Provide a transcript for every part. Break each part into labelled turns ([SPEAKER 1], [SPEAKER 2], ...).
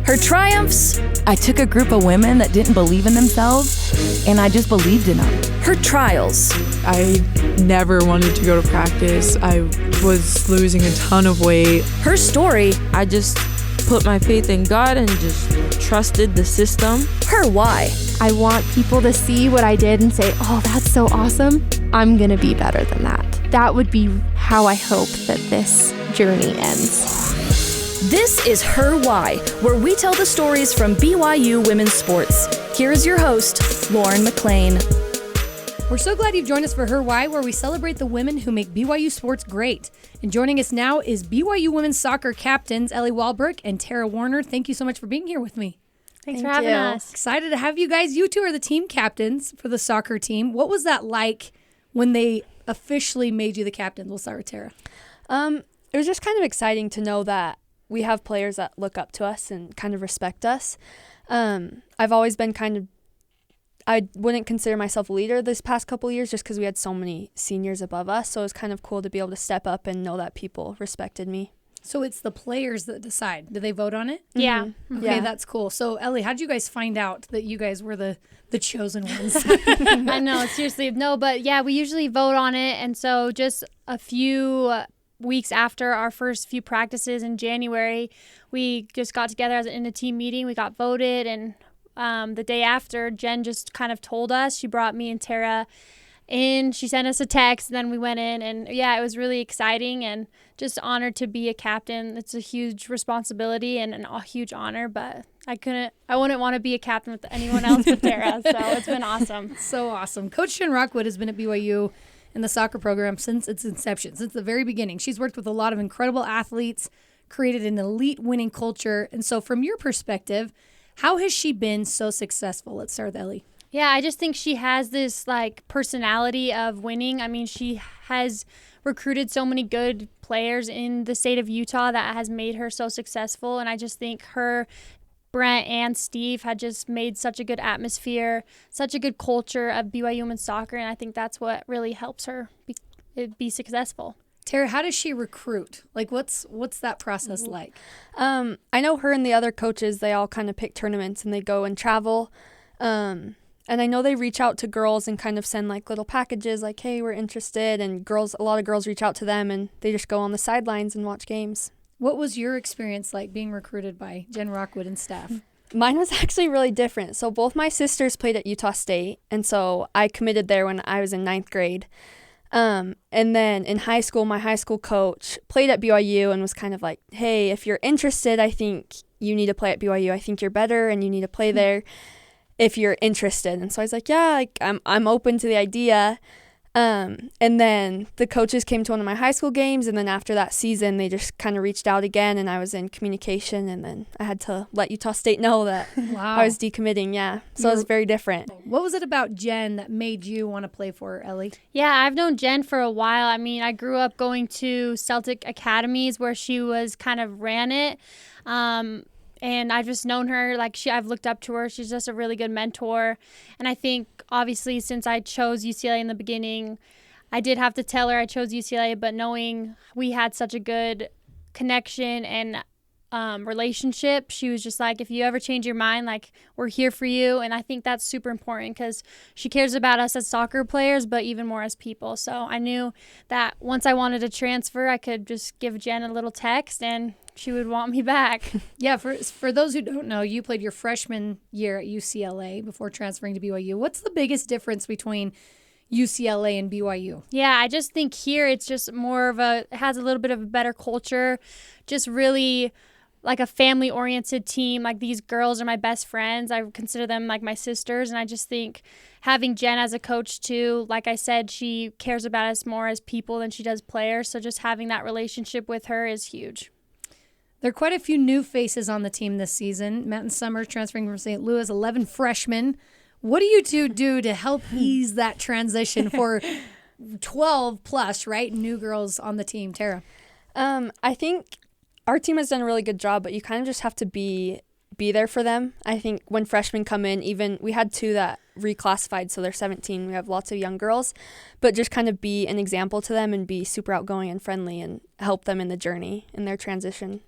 [SPEAKER 1] Her triumphs, I took a group of women that didn't believe in themselves, and I just believed in them. Her trials,
[SPEAKER 2] I never wanted to go to practice. I was losing a ton of weight.
[SPEAKER 1] her story,
[SPEAKER 3] I just put my faith in God and just trusted the system.
[SPEAKER 1] her why.
[SPEAKER 4] I want people to see what I did and say, oh, that's so awesome. I'm going to be better than that. That would be how I hope that this journey ends.
[SPEAKER 1] This is Her Why, where we tell the stories from BYU women's sports. Here is your host, Lauren McLean.
[SPEAKER 5] We're so glad you've joined us for Her Why, where we celebrate the women who make BYU sports great. And joining us now is BYU women's soccer captains Ellie Walbruch and Tara Warner. Thank you so much for being here with me.
[SPEAKER 6] Thanks for having us.
[SPEAKER 5] Excited to have you guys. You two are the team captains for the soccer team. What was that like when they officially made you the captains? We'll start with Tara.
[SPEAKER 6] It was just kind of exciting to know that we have players that look up to us and kind of respect us. I've always been I wouldn't consider myself a leader this past couple of years just because we had so many seniors above us. So it was kind of cool to be able to step up and know that people respected me.
[SPEAKER 5] So it's the players that decide. Do they vote on it?
[SPEAKER 6] Yeah.
[SPEAKER 5] Okay,
[SPEAKER 6] Yeah.
[SPEAKER 5] that's cool. So Ellie, how did you guys find out that you guys were the chosen ones?
[SPEAKER 7] I know, seriously. No, but yeah, we usually vote on it. And so just a few weeks after our first few practices in January, we just got together in a team meeting. We got voted. And the day after, Jen just kind of told us. She brought me and Tara in. She sent us a text. And then we went in. And yeah, it was really exciting and just honored to be a captain. It's a huge responsibility and a huge honor. But I wouldn't want to be a captain with anyone else but Tara. So it's been awesome.
[SPEAKER 5] So awesome. Coach Jen Rockwood has been at BYU in the soccer program since its inception, since the very beginning. She's worked with a lot of incredible athletes, created an elite winning culture. And so from your perspective, how has she been so successful? Let's start with Ellie.
[SPEAKER 7] Yeah, I just think she has this personality of winning. I mean, she has recruited so many good players in the state of Utah that has made her so successful. And I just think her, Brent and Steve had just made such a good atmosphere, such a good culture of BYU women's soccer, and I think that's what really helps her be successful.
[SPEAKER 5] Tara, how does she recruit? What's that process like?
[SPEAKER 6] I know her and the other coaches, they all kind of pick tournaments and they go and travel. And I know they reach out to girls and kind of send little packages like, hey, we're interested. And a lot of girls reach out to them and they just go on the sidelines and watch games.
[SPEAKER 5] What was your experience like being recruited by Jen Rockwood and staff?
[SPEAKER 6] Mine was actually really different. So both my sisters played at Utah State, and so I committed there when I was in 9th grade. And then in high school, my high school coach played at BYU and was kind of like, hey, if you're interested, I think you need to play at BYU. I think you're better and you need to play there if you're interested. And so I was like, yeah, I'm open to the idea. And then the coaches came to one of my high school games, and then after that season, they just kind of reached out again, and I was in communication, and then I had to let Utah State know that I was decommitting, yeah. So it was very different.
[SPEAKER 5] What was it about Jen that made you want to play for her, Ellie?
[SPEAKER 7] Yeah, I've known Jen for a while. I mean, I grew up going to Celtic academies where she was kind of ran it. And I've just known her, I've looked up to her. She's just a really good mentor. And I think, obviously, since I chose UCLA in the beginning, I did have to tell her I chose UCLA, but knowing we had such a good connection and relationship, she was just like, if you ever change your mind, we're here for you. And I think that's super important because she cares about us as soccer players, but even more as people. So I knew that once I wanted to transfer, I could just give Jen a little text and she would want me back.
[SPEAKER 5] Yeah, for those who don't know, you played your freshman year at UCLA before transferring to BYU. What's the biggest difference between UCLA and BYU?
[SPEAKER 7] Yeah, I just think here it's just it has a little bit of a better culture, just really like a family-oriented team. These girls are my best friends. I consider them like my sisters, and I just think having Jen as a coach too, like I said, she cares about us more as people than she does players, so just having that relationship with her is huge.
[SPEAKER 5] There are quite a few new faces on the team this season. Matt and Summer transferring from St. Louis, 11 freshmen. What do you two do to help ease that transition for 12 plus, right, new girls on the team? Tara?
[SPEAKER 6] I think our team has done a really good job, but you kind of just have to be there for them. I think when freshmen come in, even we had 2 that reclassified, so they're 17. We have lots of young girls, but just kind of be an example to them and be super outgoing and friendly and help them in the journey, in their transition.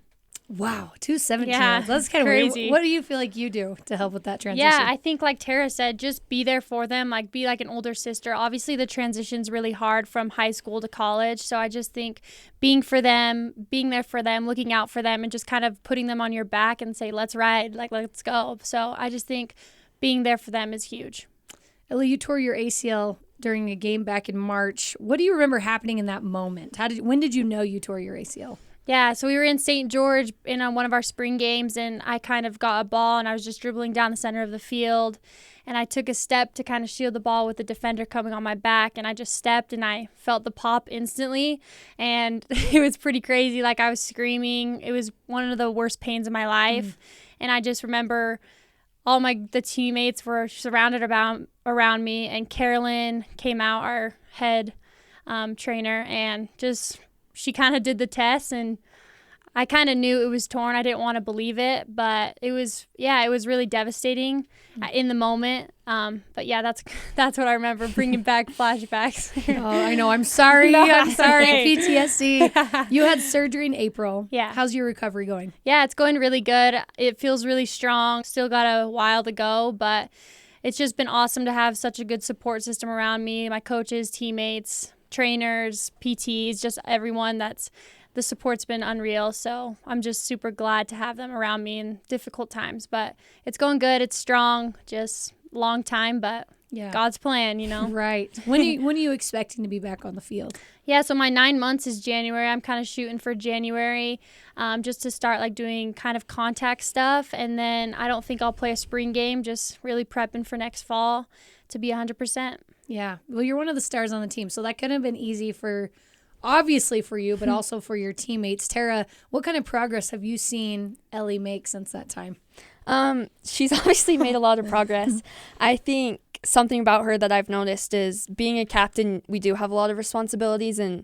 [SPEAKER 5] Wow, 2 17-year-olds.
[SPEAKER 7] Yeah,
[SPEAKER 5] That's kind of
[SPEAKER 7] crazy.
[SPEAKER 5] weird. What do you feel like you do to help with that transition?
[SPEAKER 7] Yeah, I think like Tara said, just be there for them, like be like an older sister. Obviously, the transition's really hard from high school to college. So I just think being there for them, looking out for them, and just kind of putting them on your back and say, let's ride, like let's go. So I just think being there for them is huge.
[SPEAKER 5] Ellie, you tore your ACL during a game back in March. What do you remember happening in that moment? When did you know you tore your ACL?
[SPEAKER 7] Yeah, so we were in St. George in one of our spring games, and I kind of got a ball, and I was just dribbling down the center of the field, and I took a step to kind of shield the ball with the defender coming on my back, and I just stepped, and I felt the pop instantly, and it was pretty crazy. Like, I was screaming. It was one of the worst pains of my life, and I just remember the teammates were surrounded around me, and Carolyn came out, our head trainer, and just she kind of did the test, and I kind of knew it was torn. I didn't want to believe it, but it was really devastating in the moment. But yeah, that's what I remember, bringing back flashbacks.
[SPEAKER 5] Oh, I know. I'm sorry.
[SPEAKER 7] No,
[SPEAKER 5] I'm sorry.
[SPEAKER 7] okay.
[SPEAKER 5] PTSD. You had surgery in April.
[SPEAKER 7] Yeah.
[SPEAKER 5] How's your recovery going?
[SPEAKER 7] Yeah, it's going really good. It feels really strong. Still got a while to go, but it's just been awesome to have such a good support system around me, my coaches, teammates, trainers, PTs, just everyone. The support's been unreal. So I'm just super glad to have them around me in difficult times. But it's going good. It's strong. Just long time, but
[SPEAKER 5] Yeah.
[SPEAKER 7] God's plan,
[SPEAKER 5] Right. When are you expecting to be back on the field?
[SPEAKER 7] Yeah, so my 9 months is January. I'm kind of shooting for January, just to start like doing kind of contact stuff. And then I don't think I'll play a spring game, just really prepping for next fall to be 100%.
[SPEAKER 5] Yeah. Well, you're one of the stars on the team, so that could have been easy obviously for you, but also for your teammates. Tara, what kind of progress have you seen Ellie make since that time?
[SPEAKER 6] She's obviously made a lot of progress. I think something about her that I've noticed is being a captain, we do have a lot of responsibilities, and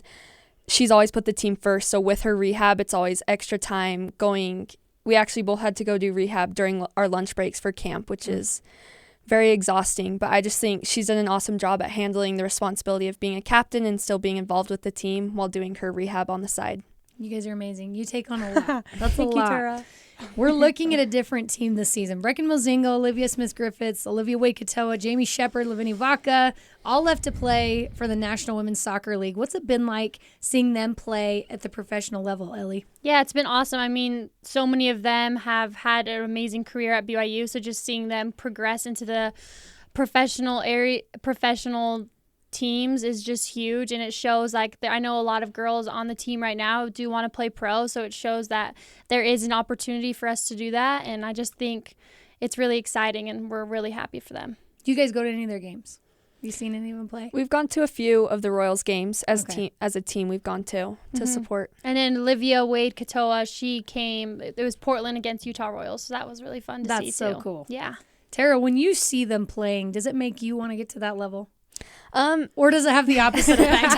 [SPEAKER 6] she's always put the team first. So with her rehab, it's always extra time going. We actually both had to go do rehab during our lunch breaks for camp, which is very exhausting, but I just think she's done an awesome job at handling the responsibility of being a captain and still being involved with the team while doing her rehab on the side.
[SPEAKER 5] You guys are amazing. You take on a lot. That's
[SPEAKER 7] Thank
[SPEAKER 5] a
[SPEAKER 7] you,
[SPEAKER 5] lot.
[SPEAKER 7] Tara.
[SPEAKER 5] We're looking at a different team this season. Brecken Mozingo, Olivia Smith-Griffiths, Olivia Wade-Katoa, Jamie Shepard, Lavini Vaca, all left to play for the National Women's Soccer League. What's it been like seeing them play at the professional level, Ellie?
[SPEAKER 7] Yeah, it's been awesome. I mean, so many of them have had an amazing career at BYU, so just seeing them progress into the professional teams is just huge, and it shows like I know a lot of girls on the team right now do want to play pro, so it shows that there is an opportunity for us to do that, and I just think it's really exciting, and we're really happy for them.
[SPEAKER 5] Do you guys go to any of their games? Have you seen any of them play?
[SPEAKER 6] We've gone to a few of the Royals games as
[SPEAKER 5] Okay.
[SPEAKER 6] a team we've gone to support.
[SPEAKER 7] And then Olivia Wade-Katoa, she came, it was Portland against Utah Royals, so that was really fun to see too.
[SPEAKER 5] That's so cool.
[SPEAKER 7] Yeah.
[SPEAKER 5] Tara, when you see them playing, does it make you want to get to that level? Or does it have the opposite effect?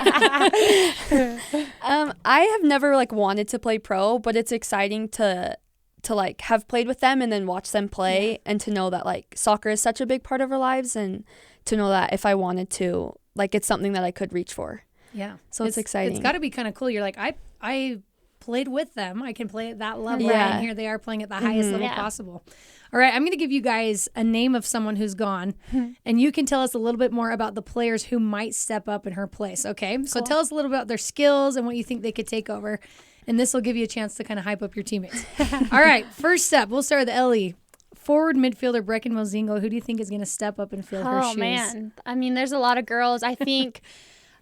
[SPEAKER 6] I have never wanted to play pro, but it's exciting to have played with them and then watch them play, and to know that soccer is such a big part of our lives, and to know that if I wanted to, it's something that I could reach for.
[SPEAKER 5] Yeah.
[SPEAKER 6] So it's exciting.
[SPEAKER 5] It's got to be kind of cool. You're like, I played with them. I can play at that level.
[SPEAKER 6] Yeah.
[SPEAKER 5] And here they are playing at the highest level possible. All right, I'm going to give you guys a name of someone who's gone, and you can tell us a little bit more about the players who might step up in her place, okay? So tell us a little about their skills and what you think they could take over, and this will give you a chance to kind of hype up your teammates. All right, first up, we'll start with Ellie. Forward midfielder Brecken Mozingo, who do you think is going to step up and fill her shoes?
[SPEAKER 7] Oh, man. I mean, there's a lot of girls. I think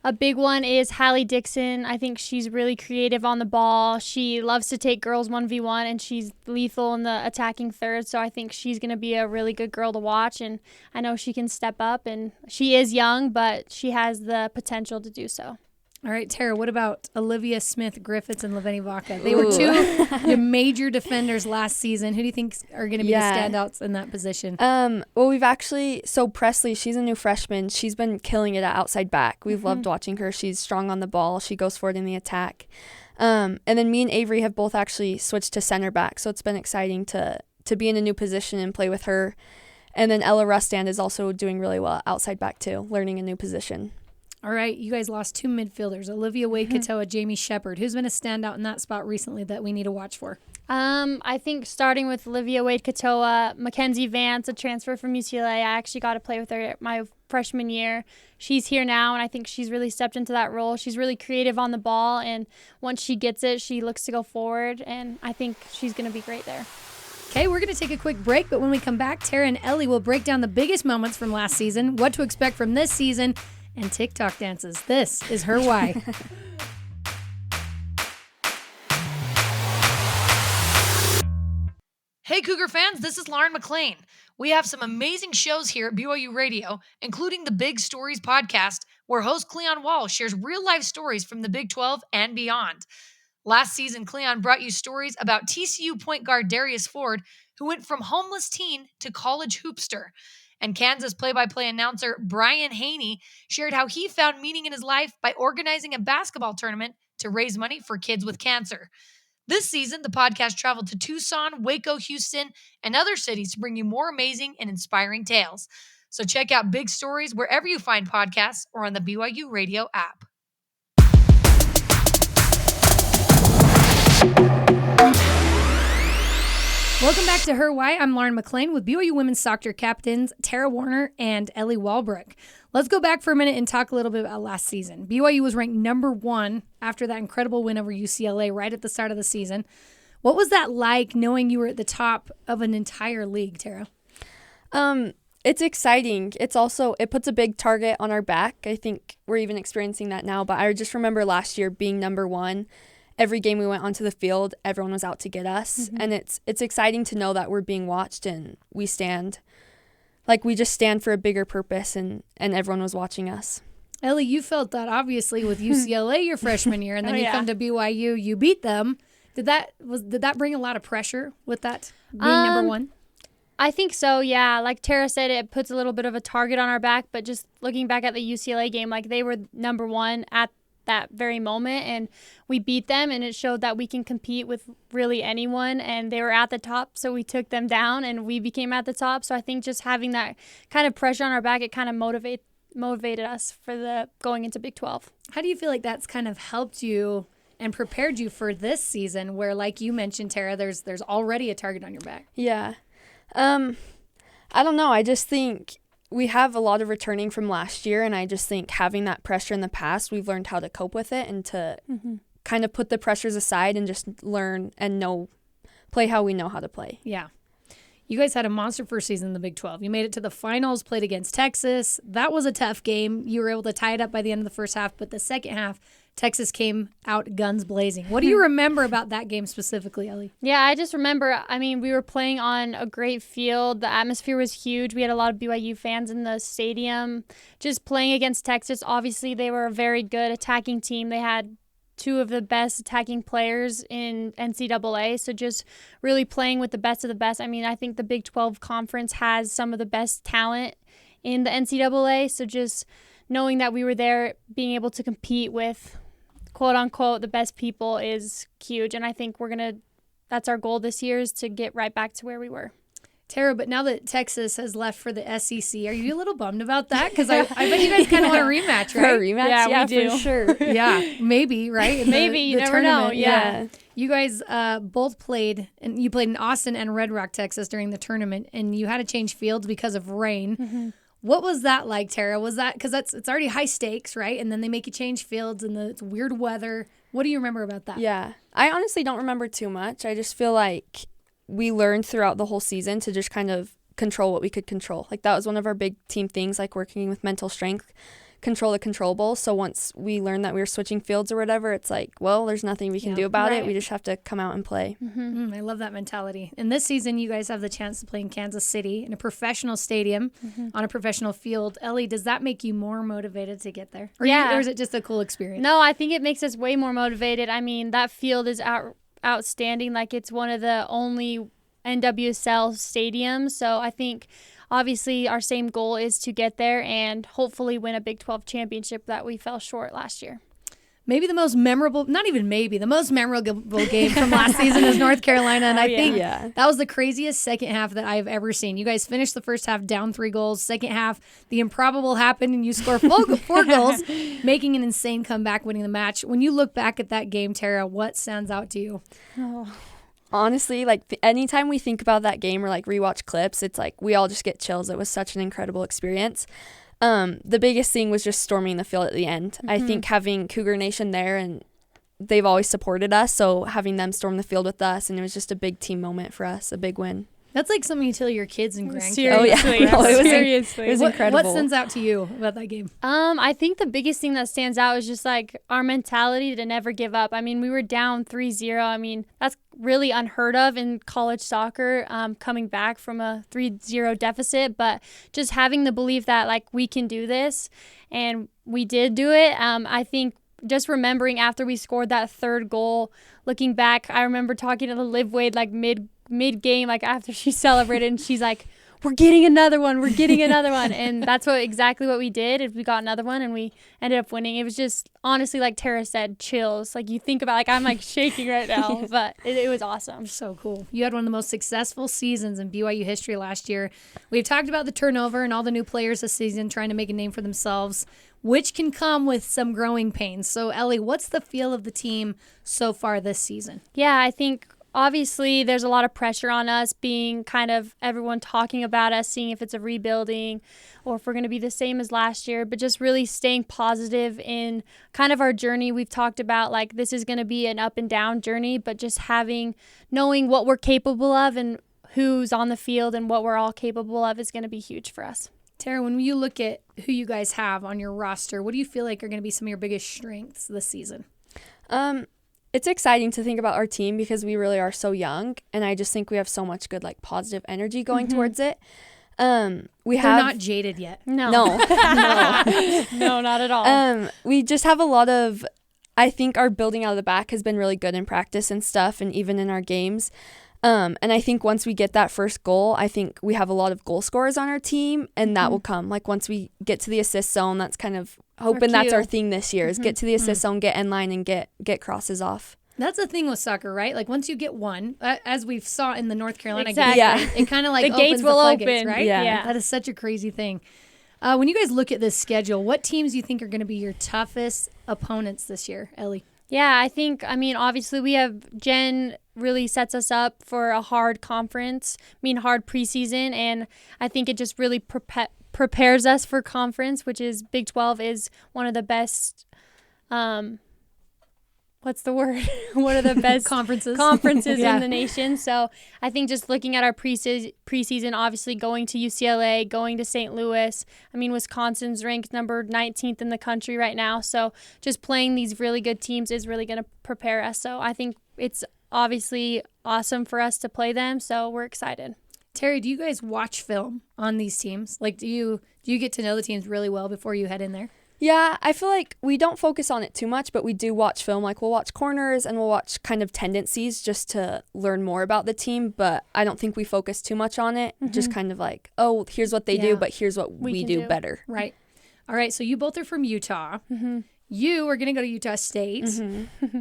[SPEAKER 7] a big one is Hallie Dixon. I think she's really creative on the ball. She loves to take girls 1v1, and she's lethal in the attacking third. So I think she's going to be a really good girl to watch, and I know she can step up. And she is young, but she has the potential to do so.
[SPEAKER 5] All right, Tara, what about Olivia Smith-Griffiths and Lavini Vaca? They were two major defenders last season. Who do you think are going to be the standouts in that position?
[SPEAKER 6] Well, we've actually, Presley, she's a new freshman. She's been killing it at outside back. We've loved watching her. She's strong on the ball. She goes forward in the attack. And then me and Avery have both actually switched to center back. So it's been exciting to be in a new position and play with her. And then Ella Rustand is also doing really well at outside back too, learning a new position.
[SPEAKER 5] All right, you guys lost 2 midfielders, Olivia Wade-Katoa, Jamie Shepard. Who's been a standout in that spot recently that we need to watch for?
[SPEAKER 7] I think starting with Olivia Wade-Katoa, Mackenzie Vance, a transfer from UCLA. I actually got to play with her my freshman year. She's here now, and I think she's really stepped into that role. She's really creative on the ball, and once she gets it, she looks to go forward, and I think she's going to be great there.
[SPEAKER 5] Okay, we're going to take a quick break, but when we come back, Tara and Ellie will break down the biggest moments from last season, what to expect from this season, and TikTok dances. This is Her Why.
[SPEAKER 8] Hey Cougar fans, this is Lauren McLean. We have some amazing shows here at BYU Radio, including the Big Stories podcast, where host Cleon Wall shares real-life stories from the Big 12 and beyond. Last season, Cleon brought you stories about TCU point guard Darius Ford, who went from homeless teen to college hoopster. And Kansas play-by-play announcer Brian Haney shared how he found meaning in his life by organizing a basketball tournament to raise money for kids with cancer. This season, the podcast traveled to Tucson, Waco, Houston, and other cities to bring you more amazing and inspiring tales. So check out Big Stories wherever you find podcasts or on the BYU Radio app.
[SPEAKER 5] Welcome back to Her Why. I'm Lauren McLean with BYU women's soccer captains Tara Warner and Ellie Walbruch. Let's go back for a minute and talk a little bit about last season. BYU was ranked number 1 after that incredible win over UCLA right at the start of the season. What was that like, knowing you were at the top of an entire league, Tara?
[SPEAKER 6] It's exciting. It's also, it puts a big target on our back. I think we're even experiencing that now, but I just remember last year being number 1. Every game we went onto the field, everyone was out to get us. And it's exciting to know that we're being watched and we stand, like we just stand for a bigger purpose, and everyone was watching us.
[SPEAKER 5] Ellie, you felt that obviously with UCLA your freshman year, and then you come to BYU, you beat them. Did that bring a lot of pressure with that being number 1?
[SPEAKER 7] I think so, yeah. Like Tara said, it puts a little bit of a target on our back, but just looking back at the UCLA game, like they were number 1 at that very moment, and we beat them, and it showed that we can compete with really anyone, and they were at the top, so we took them down and we became at the top. So I think just having that kind of pressure on our back, it kind of motivated us for the going into Big 12.
[SPEAKER 5] How do you feel like that's kind of helped you and prepared you for this season, where, like you mentioned, Tara, there's already a target on your back?
[SPEAKER 6] Yeah. I don't know. I just think we have a lot of returning from last year, and I just think having that pressure in the past, we've learned how to cope with it and to kind of put the pressures aside and just learn and play how we know how to play.
[SPEAKER 5] Yeah. You guys had a monster first season in the Big 12. You made it to the finals, played against Texas. That was a tough game. You were able to tie it up by the end of the first half, but the second half, Texas came out guns blazing. What do you remember about that game specifically, Ellie?
[SPEAKER 7] Yeah, I just remember, we were playing on a great field. The atmosphere was huge. We had a lot of BYU fans in the stadium. Just playing against Texas, obviously they were a very good attacking team. They had 2 of the best attacking players in NCAA, so just really playing with the best of the best. I think the Big 12 conference has some of the best talent in the NCAA, so just knowing that we were there, being able to compete with quote-unquote the best people is huge, and I think that's our goal this year, is to get right back to where we were.
[SPEAKER 5] Tara, but now that Texas has left for the SEC, are you a little bummed about that? Because I bet you guys kind of want a rematch, right?
[SPEAKER 6] For a rematch? Yeah, we do. For sure.
[SPEAKER 5] Yeah, maybe, right?
[SPEAKER 7] Maybe, you never know. Yeah.
[SPEAKER 5] You guys both played, and you played in Austin and Red Rock, Texas during the tournament, and you had to change fields because of rain. What was that like, Tara? Was that, because it's already high stakes, right? And then they make you change fields, and it's weird weather. What do you remember about that?
[SPEAKER 6] Yeah, I honestly don't remember too much. I just feel like we learned throughout the whole season to just kind of control what we could control. Like that was one of our big team things, like working with mental strength, control the controllables. So once we learned that we were switching fields or whatever, it's like, well, there's nothing we can do about it. We just have to come out and play.
[SPEAKER 5] I love that mentality. And this season, you guys have the chance to play in Kansas City in a professional stadium on a professional field. Ellie, does that make you more motivated to get there? Or is it just a cool experience?
[SPEAKER 7] No, I think it makes us way more motivated. That field is outstanding. Like, it's one of the only NWSL stadiums. So I think obviously our same goal is to get there and hopefully win a Big 12 championship that we fell short last year.
[SPEAKER 5] maybe the most memorable, not even maybe, the most memorable game from last season is North Carolina. And I think that was the craziest second half that I've ever seen. You guys finished the first half down 3 goals. Second half, the improbable happened and you score 4 goals, making an insane comeback, winning the match. When you look back at that game, Tara, what stands out to you?
[SPEAKER 6] Honestly, like anytime we think about that game or like rewatch clips, it's like we all just get chills. It was such an incredible experience. The biggest thing was just storming the field at the end. I think having Cougar Nation there, and they've always supported us, so having them storm the field with us, and it was just a big team moment for us, a big win.
[SPEAKER 5] That's like something you tell your kids and grandkids.
[SPEAKER 3] Seriously.
[SPEAKER 6] No,
[SPEAKER 3] Seriously.
[SPEAKER 6] It was incredible.
[SPEAKER 5] What stands out to you about that game?
[SPEAKER 7] I think the biggest thing that stands out is just like our mentality to never give up. I mean, we were down 3-0. I mean, that's really unheard of in college soccer, coming back from a 3-0 deficit, but just having the belief that like we can do this, and we did do it. I think just remembering after we scored that third goal, looking back, I remember talking to the Liv Wade like mid game, like after she celebrated, and she's like, we're getting another one, and that's exactly what we did. Is we got another one and we ended up winning. It was just honestly, like Tara said, chills. Like you think about, like I'm like shaking right now, but it was awesome.
[SPEAKER 5] So cool. You had one of the most successful seasons in BYU history last year. We've talked about the turnover and all the new players this season trying to make a name for themselves, which can come with some growing pains. So Ellie, what's the feel of the team so far this season?
[SPEAKER 7] Yeah, I think obviously there's a lot of pressure on us, being kind of everyone talking about us, seeing if it's a rebuilding or if we're going to be the same as last year, but just really staying positive in kind of our journey. We've talked about like this is going to be an up and down journey, but just knowing what we're capable of and who's on the field and what we're all capable of is going to be huge for us.
[SPEAKER 5] Tara, when you look at who you guys have on your roster, what do you feel like are going to be some of your biggest strengths this season?
[SPEAKER 6] It's exciting to think about our team because we really are so young, and I just think we have so much good like positive energy going towards it. They're
[SPEAKER 5] not jaded yet.
[SPEAKER 7] No,
[SPEAKER 6] no,
[SPEAKER 7] no, not at all.
[SPEAKER 6] We just have a lot of, I think our building out of the back has been really good in practice and stuff, and even in our games. And I think once we get that first goal, I think we have a lot of goal scorers on our team, and that will come. Like once we get to the assist zone, that's kind of hoping that's our thing this year is get to the assist zone, get in line, and get crosses off.
[SPEAKER 5] That's the thing with soccer, right? Like once you get one, as we saw in the North Carolina
[SPEAKER 7] exactly.
[SPEAKER 5] game, it kind of like
[SPEAKER 7] the gates will
[SPEAKER 5] open, right?
[SPEAKER 6] Yeah.
[SPEAKER 5] That is such a crazy thing. When you guys look at this schedule, what teams do you think are going to be your toughest opponents this year, Ellie?
[SPEAKER 7] Yeah, I mean, obviously we have Jen really sets us up for a hard conference, hard preseason, and I think it just really prepares us for conference, which is Big 12 is one of the best, what's the word? One of the best conferences in the nation. So I think just looking at our preseason, obviously going to UCLA, going to St. Louis. I mean, Wisconsin's ranked number 19th in the country right now. So just playing these really good teams is really going to prepare us. So I think it's obviously awesome for us to play them. So we're excited.
[SPEAKER 5] Terry, do you guys watch film on these teams? Like, do you get to know the teams really well before you head in there?
[SPEAKER 6] Yeah, I feel like we don't focus on it too much, but we do watch film. Like we'll watch corners and we'll watch kind of tendencies just to learn more about the team, but I don't think we focus too much on it. Just kind of like, oh, here's what they do, but here's what we do better.
[SPEAKER 5] Right. All right, so you both are from Utah. You are going to go to Utah State.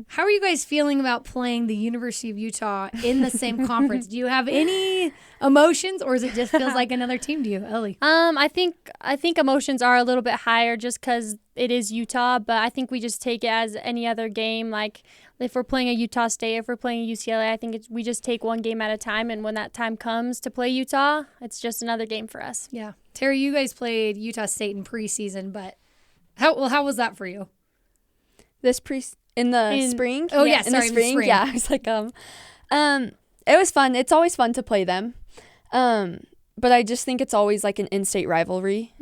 [SPEAKER 5] How are you guys feeling about playing the University of Utah in the same conference? Do you have any emotions, or is it just feels like another team to you, Ellie?
[SPEAKER 7] I think emotions are a little bit higher just because it is Utah, but I think we just take it as any other game. Like if we're playing a Utah State, if we're playing a UCLA, I think we just take one game at a time, and when that time comes to play Utah, it's just another game for us.
[SPEAKER 5] Yeah. Terry, you guys played Utah State in preseason, but how was that for you?
[SPEAKER 6] This in the spring?
[SPEAKER 5] Oh yeah,
[SPEAKER 6] in the spring. Yeah, it's like it was fun. It's always fun to play them, but I just think it's always like an in-state rivalry.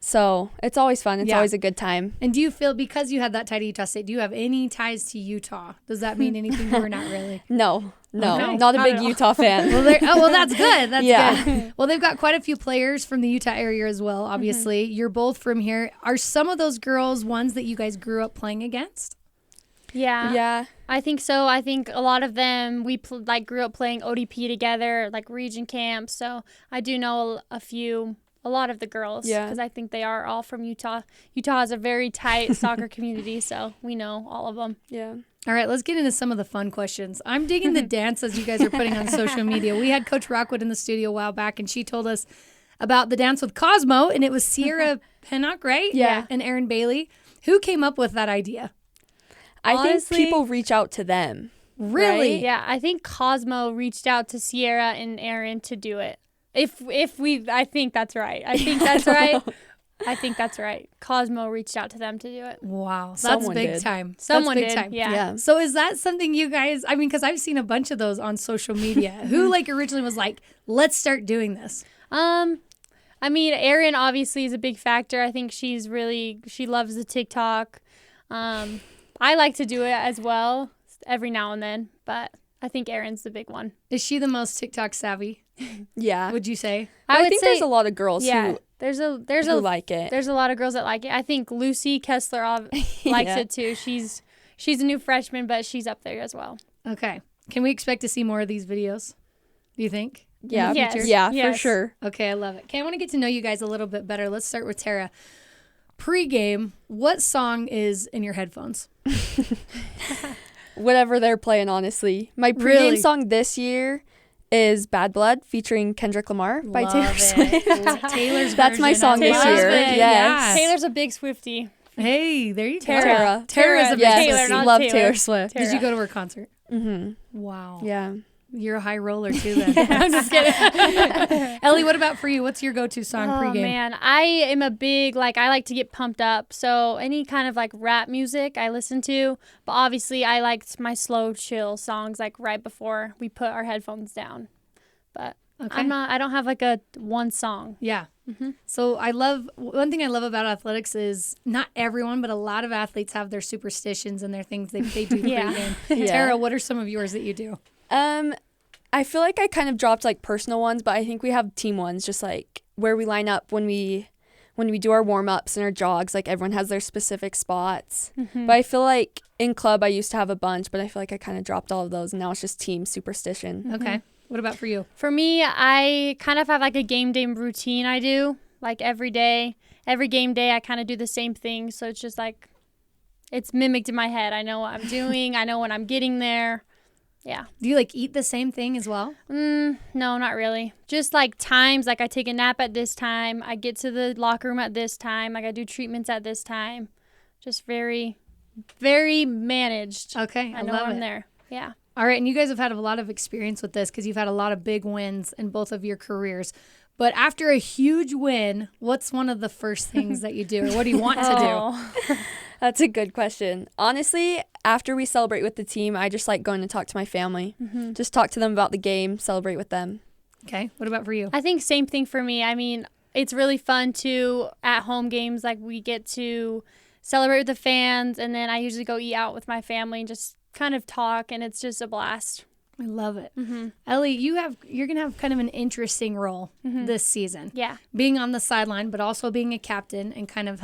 [SPEAKER 6] So it's always fun. It's always a good time.
[SPEAKER 5] And do you feel, because you had that tie to Utah State, do you have any ties to Utah? Does that mean anything to you or not really?
[SPEAKER 6] No,
[SPEAKER 5] Okay.
[SPEAKER 6] not a big Utah fan.
[SPEAKER 5] Well, that's good. That's good. Well, they've got quite a few players from the Utah area as well, obviously. You're both from here. Are some of those girls ones that you guys grew up playing against?
[SPEAKER 7] Yeah. I think so. I think a lot of them, we grew up playing ODP together, like region camps. So I do know a few a lot of the girls.
[SPEAKER 6] Yeah.
[SPEAKER 7] Because I think they are all from Utah. Utah has a very tight soccer community, so we know all of them.
[SPEAKER 6] Yeah.
[SPEAKER 5] All right, let's get into some of the fun questions. I'm digging the dances you guys are putting on social media. We had Coach Rockwood in the studio a while back, and she told us about the dance with Cosmo, and it was Sierra Pennock, right?
[SPEAKER 6] Yeah.
[SPEAKER 5] And Aaron Bailey. Who came up with that idea?
[SPEAKER 6] I think
[SPEAKER 7] Honestly-
[SPEAKER 6] people reach out to them.
[SPEAKER 5] Really?
[SPEAKER 6] Right?
[SPEAKER 7] Yeah, I think Cosmo reached out to Sierra and Aaron to do it. I think that's right. I think that's right. I think that's right. Cosmo reached out to them to do it.
[SPEAKER 5] Wow, that's
[SPEAKER 6] Someone
[SPEAKER 5] big
[SPEAKER 6] did.
[SPEAKER 5] time.
[SPEAKER 7] Someone
[SPEAKER 5] that's big
[SPEAKER 7] did.
[SPEAKER 5] time.
[SPEAKER 7] Yeah.
[SPEAKER 5] So is that something you guys, I mean, because I've seen a bunch of those on social media. Who like originally was like, let's start doing this?
[SPEAKER 7] I mean, Erin obviously is a big factor. I think she loves the TikTok. I like to do it as well every now and then, but I think Erin's the big one.
[SPEAKER 5] Is she the most TikTok savvy,
[SPEAKER 6] Yeah.
[SPEAKER 5] would you say?
[SPEAKER 6] I
[SPEAKER 7] would
[SPEAKER 6] think
[SPEAKER 7] say,
[SPEAKER 6] there's a lot of girls
[SPEAKER 7] yeah,
[SPEAKER 6] who
[SPEAKER 7] there's
[SPEAKER 6] who like it.
[SPEAKER 7] There's a lot of girls that like it. I think Lucy Kessler likes
[SPEAKER 6] Yeah.
[SPEAKER 7] it too. She's a new freshman, but she's up there as well.
[SPEAKER 5] Okay. Can we expect to see more of these videos? Do you think?
[SPEAKER 6] Yeah.
[SPEAKER 7] Yes.
[SPEAKER 6] Yeah, for
[SPEAKER 7] Yes.
[SPEAKER 6] sure.
[SPEAKER 5] Okay, I love it. Okay, I want to get to know you guys a little bit better. Let's start with Tara. Pre-game, what song is in your headphones?
[SPEAKER 6] Whatever they're playing, honestly. My pregame
[SPEAKER 5] Really?
[SPEAKER 6] song this year is Bad Blood featuring Kendrick Lamar by
[SPEAKER 5] Love
[SPEAKER 6] Taylor
[SPEAKER 5] it.
[SPEAKER 6] Swift.
[SPEAKER 5] Taylor's
[SPEAKER 6] That's my
[SPEAKER 5] version.
[SPEAKER 6] song
[SPEAKER 5] I
[SPEAKER 6] this
[SPEAKER 5] love
[SPEAKER 6] year.
[SPEAKER 5] it.
[SPEAKER 6] Yes.
[SPEAKER 7] Taylor's a big Swiftie.
[SPEAKER 5] Hey, there you go.
[SPEAKER 6] Tara.
[SPEAKER 5] Tara's a big
[SPEAKER 6] Yes,
[SPEAKER 7] Taylor, not
[SPEAKER 6] love
[SPEAKER 7] Taylor.
[SPEAKER 6] Taylor Swift.
[SPEAKER 5] Did you go to her concert?
[SPEAKER 6] Mm-hmm.
[SPEAKER 5] Wow.
[SPEAKER 6] Yeah.
[SPEAKER 5] You're a high roller too then. I'm just kidding. Ellie, what about for you? What's your go-to song
[SPEAKER 7] Oh
[SPEAKER 5] pregame?
[SPEAKER 7] man, I am a big I like to get pumped up. So any kind of like rap music I listen to, but obviously I liked my slow chill songs like right before we put our headphones down. But
[SPEAKER 5] Okay.
[SPEAKER 7] I don't have like a one song.
[SPEAKER 5] Yeah. So one thing I love about athletics is not everyone, but a lot of athletes have their superstitions and their things they do
[SPEAKER 7] Yeah.
[SPEAKER 5] pregame.
[SPEAKER 6] Yeah.
[SPEAKER 5] Tara, what are some of yours that you do?
[SPEAKER 6] I feel like I kind of dropped like personal ones, but I think we have team ones, just like where we line up when we do our warm-ups and our jogs, like everyone has their specific spots. But I feel like in club I used to have a bunch, but I feel like I kind of dropped all of those and now it's just team superstition.
[SPEAKER 5] Okay. What about for you?
[SPEAKER 7] For me, I kind of have like a game day routine I do like every day. Every game day I kind of do the same thing, so it's just like it's mimicked in my head. I know what I'm doing. I know when I'm getting there. Yeah.
[SPEAKER 5] Do you like eat the same thing as well?
[SPEAKER 7] No, not really. Just like times, like I take a nap at this time. I get to the locker room at this time. Like I do treatments at this time. Just very, very managed.
[SPEAKER 5] Okay.
[SPEAKER 7] I know
[SPEAKER 5] love
[SPEAKER 7] I'm
[SPEAKER 5] it.
[SPEAKER 7] there. Yeah.
[SPEAKER 5] All right. And you guys have had a lot of experience with this because you've had a lot of big wins in both of your careers. But after a huge win, what's one of the first things that you do? Or what do you want to do?
[SPEAKER 7] Oh.
[SPEAKER 6] That's a good question. Honestly, after we celebrate with the team, I just like going to talk to my family. Just talk to them about the game, celebrate with them.
[SPEAKER 5] Okay. What about for you?
[SPEAKER 7] I think same thing for me. I mean, it's really fun too at home games. Like we get to celebrate with the fans, and then I usually go eat out with my family and just kind of talk, and it's just a blast.
[SPEAKER 5] I love it. Ellie, you're going to have kind of an interesting role this season.
[SPEAKER 7] Yeah.
[SPEAKER 5] Being on the sideline, but also being a captain and kind of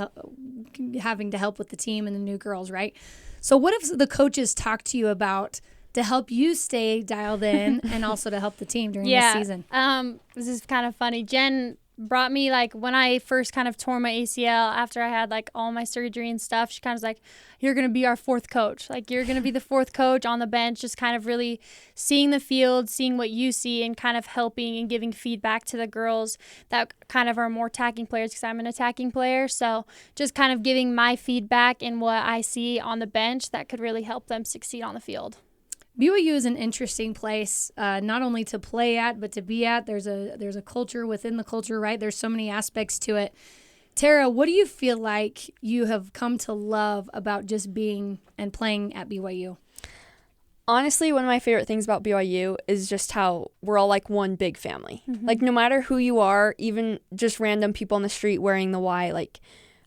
[SPEAKER 5] having to help with the team and the new girls, right? So what if the coaches talk to you about to help you stay dialed in and also to help the team during the season?
[SPEAKER 7] This is kind of funny. Jen brought me, like, when I first kind of tore my ACL after I had, like, all my surgery and stuff, she kind of was like, you're going to be our fourth coach. Like, you're going to be the fourth coach on the bench, just kind of really seeing the field, seeing what you see, and kind of helping and giving feedback to the girls that kind of are more attacking players, because I'm an attacking player. So just kind of giving my feedback and what I see on the bench that could really help them succeed on the field.
[SPEAKER 5] BYU is an interesting place, not only to play at, but to be at. There's a culture within the culture, right? There's so many aspects to it. Tara, what do you feel like you have come to love about just being and playing at BYU?
[SPEAKER 6] Honestly, one of my favorite things about BYU is just how we're all like one big family. Like no matter who you are, even just random people on the street wearing the Y, like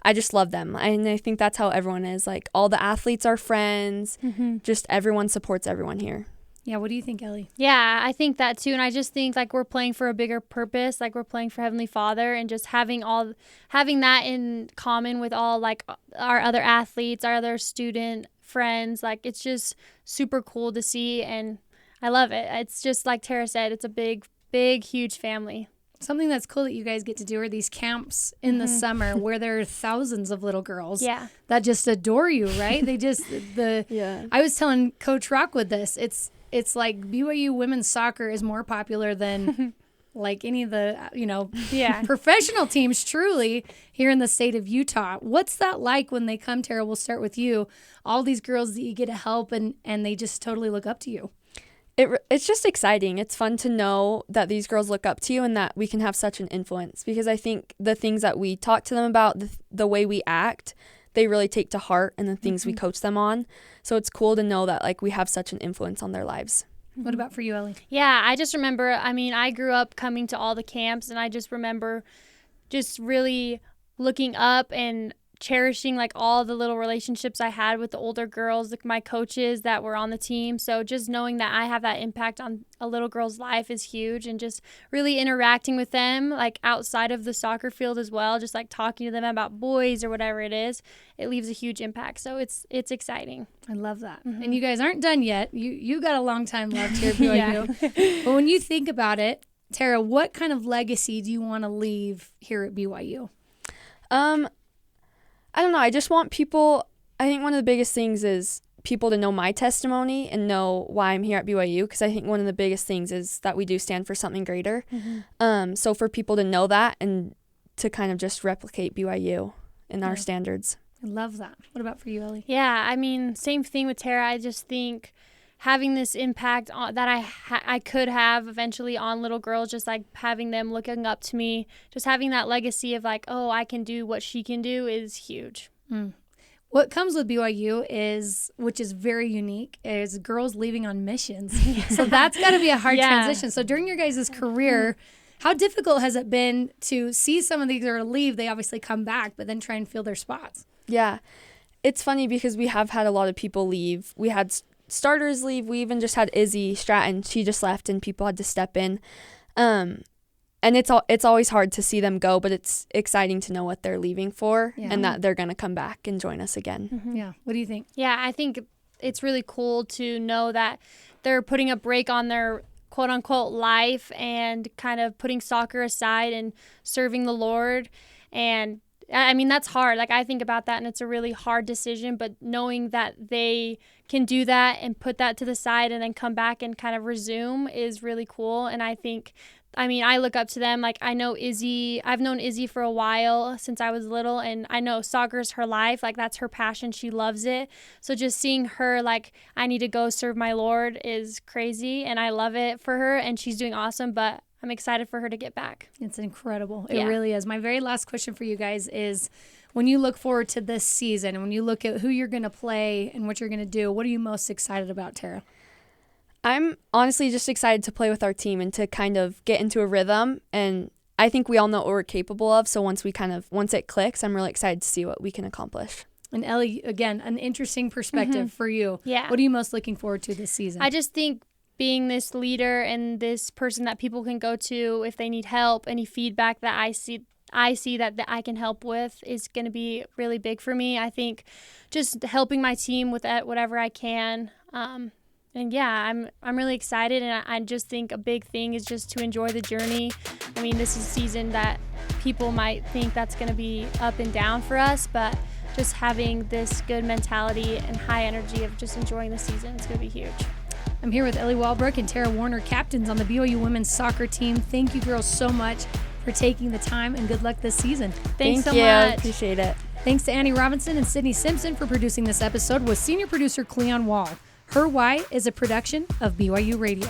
[SPEAKER 6] I just love them. And I think that's how everyone is. Like all the athletes are friends. Just everyone supports everyone here.
[SPEAKER 5] Yeah, what do you think, Ellie?
[SPEAKER 7] Yeah, I think that too. And I just think like we're playing for a bigger purpose, like we're playing for Heavenly Father, and just having that in common with all like our other athletes, our other student friends. Like it's just super cool to see, and I love it. It's just like Tara said, it's a big, huge family.
[SPEAKER 5] Something that's cool that you guys get to do are these camps in the summer where there are thousands of little girls that just adore you, right? They just, I was telling Coach Rockwood this. It's like BYU women's soccer is more popular than like any of the, professional teams truly here in the state of Utah. What's that like when they come, Tara? We'll start with you. All these girls that you get to help and they just totally look up to you.
[SPEAKER 6] It's just exciting. It's fun to know that these girls look up to you and that we can have such an influence, because I think the things that we talk to them about, the way we act, they really take to heart, and the things we coach them on. So it's cool to know that like we have such an influence on their lives.
[SPEAKER 5] What about for you, Ellie?
[SPEAKER 7] Yeah, I just remember, I grew up coming to all the camps, and I just remember just really looking up and cherishing like all the little relationships I had with the older girls, like my coaches that were on the team. So just knowing that I have that impact on a little girl's life is huge, and just really interacting with them like outside of the soccer field as well, just like talking to them about boys or whatever it is, it leaves a huge impact. So it's exciting.
[SPEAKER 5] I love that. And you guys aren't done yet. You got a long time left here at BYU. But when you think about it, Tara, what kind of legacy do you want to leave here at BYU?
[SPEAKER 6] I don't know. I just want people, I think one of the biggest things is people to know my testimony and know why I'm here at BYU, because I think one of the biggest things is that we do stand for something greater. So for people to know that and to kind of just replicate BYU in our standards.
[SPEAKER 5] I love that. What about for you, Ellie?
[SPEAKER 7] Yeah, same thing with Tara. I just think having this impact that I could have eventually on little girls, just like having them looking up to me, just having that legacy of like, oh, I can do what she can do is huge.
[SPEAKER 5] What comes with BYU is, which is very unique, is girls leaving on missions. So that's got to be a hard transition. So during your guys' career, how difficult has it been to see some of these girls leave? They obviously come back, but then try and fill their spots.
[SPEAKER 6] Yeah, it's funny because we have had a lot of people leave. We had starters leave. We even just had Izzy Stratton. She just left and people had to step in. And it's always hard to see them go, but it's exciting to know what they're leaving for and that they're going to come back and join us again.
[SPEAKER 5] Yeah. What do you think?
[SPEAKER 7] Yeah, I think it's really cool to know that they're putting a break on their quote unquote life and kind of putting soccer aside and serving the Lord. And that's hard. Like, I think about that, and it's a really hard decision, but knowing that they can do that and put that to the side and then come back and kind of resume is really cool. And I think, I look up to them. Like, I know Izzy, I've known Izzy for a while since I was little, and I know soccer's her life. Like, that's her passion. She loves it. So just seeing her, like, I need to go serve my Lord is crazy, and I love it for her, and she's doing awesome, but I'm excited for her to get back.
[SPEAKER 5] It's incredible. It really is. My very last question for you guys is, when you look forward to this season and when you look at who you're going to play and what you're going to do, what are you most excited about, Tara?
[SPEAKER 6] I'm honestly just excited to play with our team and to kind of get into a rhythm. And I think we all know what we're capable of. So once it clicks, I'm really excited to see what we can accomplish.
[SPEAKER 5] And Ellie, again, an interesting perspective for you.
[SPEAKER 7] Yeah.
[SPEAKER 5] What are you most looking forward to this season?
[SPEAKER 7] I just think being this leader and this person that people can go to if they need help, any feedback that I see that I can help with is going to be really big for me. I think just helping my team with whatever I can. And yeah, I'm really excited, and I just think a big thing is just to enjoy the journey. This is a season that people might think that's going to be up and down for us, but just having this good mentality and high energy of just enjoying the season is going to be huge.
[SPEAKER 5] I'm here with Ellie Walbruch and Tara Warner, captains on the BYU women's soccer team. Thank you, girls, so much for taking the time, and good luck this season.
[SPEAKER 7] Thanks so
[SPEAKER 6] much.
[SPEAKER 7] much.
[SPEAKER 6] Appreciate it.
[SPEAKER 5] Thanks to Annie Robinson and Sydney Simpson for producing this episode, with senior producer Cleon Wall. Her Why is a production of BYU Radio.